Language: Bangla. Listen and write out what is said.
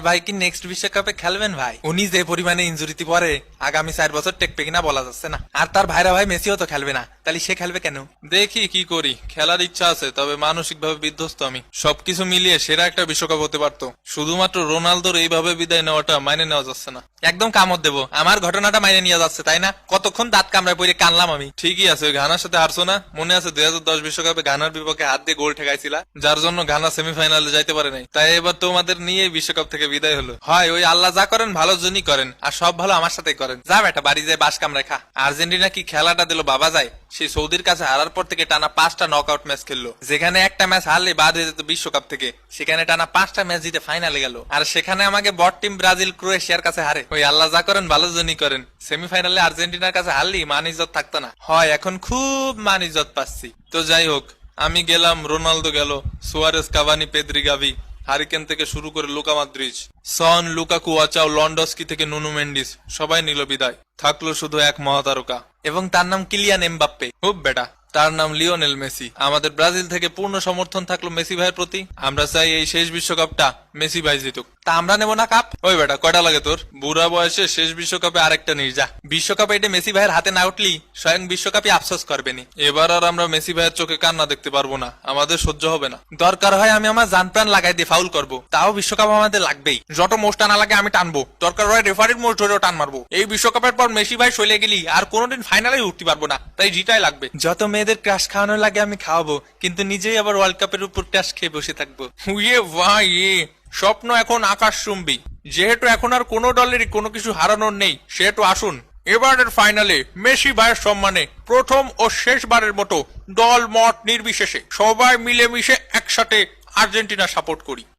ভাই কি নেক্সট বিশ্বকাপে খেলবেন ভাই? উনি যে পরিমাণে ইনজুরিতে পরে আগামী 4 বছর টেকবে কিনা বলা যাচ্ছে না। আর তার ভাইরা ভাই মেসিও তো খেলবে না, তাহলে সে খেলবে কেন? দেখি কি করি, খেলার ইচ্ছা আছে, তবে মানসিক ভাবে বিধ্বস্ত আমি। সবকিছু মিলিয়ে সেরা একটা বিশ্বকাপ হতে পারতো, শুধুমাত্র রোনালদোর এইভাবে বিদায় নেওয়াটা মাইনে নেওয়া যাচ্ছে না। একদম কামড় দেবো, আমার ঘটনাটা মাইনে নিয়ে যাচ্ছে তাই না? কতক্ষণ দাঁত কামড়ায় পড়ে কানলাম আমি। ঠিকই আছে, ঘানার সাথে হারছো না? মনে আছে 2010 বিশ্বকাপে ঘানার বিপক্ষে হাত দিয়ে গোল ঠেকাইছিলা, যার জন্য ঘানা সেমিফাইনালে যাইতে পারে নাই। তাই এবার তোমাদের নিয়ে বিশ্বকাপ থেকে বিদায় হলো। হয় ওই আল্লাহ যা করেন ভালোর জন্যই করেন, আর সব ভালো আমার সাথেই করেন। যা বেটা বাড়ি যায় বাস কামড়ায় খা। আর্জেন্টিনা কি খেলাটা দিল বাবা যায়। সেই সৌদির কাছে হারার পর থেকে টানা 5টা নকআউট ম্যাচ খেললো, যেখানে একটা ম্যাচ হারলে বাদ হয়ে যেত বিশ্বকাপ থেকে, সেখানে টানা 5টা ম্যাচ জিতে ফাইনালে গেল। আর সেখানে আমাকে বট টিম ব্রাজিল ক্রোয়েশিয়ার কাছে হারে। ওই আল্লাহ যা করেন ভালোর জন্যই করেন। সেমিফাইনালে আর্জেন্টিনার কাছে হারলি মান ইজ্জত থাকতো না। হয় এখন খুব মান ইজ্জত পাচ্ছি। তো যাই হোক, আমি গেলাম, রোনালদো গেল, সুয়ারেস, কাভানি, পেদ্রি, গাভি, হারিকেন থেকে শুরু করে লুকা মদ্রিচ, সন, লুকাকু, ওয়াচাও, লন্ডস্কি থেকে নুনু মেন্ডিস, সবাই নিল বিদায়। থাকলো শুধু এক মহাতারকা, এবং তার নাম কিলিয়ান এমবাপ্পে। খুব বেটা, তার নাম লিওনেল মেসি। আমাদের ব্রাজিল থেকে পূর্ণ সমর্থন থাকলো মেসি ভাইয়ের প্রতি। আমরা চাই এই শেষ বিশ্বকাপটা মেসি ভাই জিতুক। তা আমরা নেব না কাপ? ওই বেটা, কয়টা লাগে তোর? বুড়া বয়সে শেষ বিশ্বকাপে আরেকটা নির্জা। বিশ্বকাপে এটা মেসি ভাইয়ের হাতে না উঠলি স্বয়ং বিশ্বকাপই আফসোস করবেনি। এবার আর আমরা মেসি ভাইয়ের চোখে কান্না দেখতে পারবো না, আমাদের সহ্য হবে না। দরকার হয় আমি আমার জান প্রাণ লাগাই দিয়ে ফাউল করবো, তাও বিশ্বকাপ আমাদের লাগবেই। যত মোষ টানা লাগে আমি টানবো, দরকার হয় রেফারির মোষ ধরেও টান মারবো। এই বিশ্বকাপের পর মেসি ভাই চলে গেলি আর কোনোদিন ফাইনালে উঠতে পারবো না, তাই জিতাই লাগবে। যত মেয়েদের ক্রাশ খাওয়ানো লাগে আমি খাওয়াবো, কিন্তু নিজেই আবার ওয়ার্ল্ড কাপের উপর ক্রাশ খেয়ে বসে থাকবো। ইয়ে ভাই, স্বপ্ন এখন আকাশচুম্বী। যেহেতু এখন আর কোনো দলেরই কোনো কিছু হারানোর নেই, সেহেতু আসুন এবারের ফাইনালে মেসি ভাইয়ের সম্মানে প্রথম ও শেষবারের মতো দল মত নির্বিশেষে সবাই মিলেমিশে একসাথে আর্জেন্টিনা সাপোর্ট করি।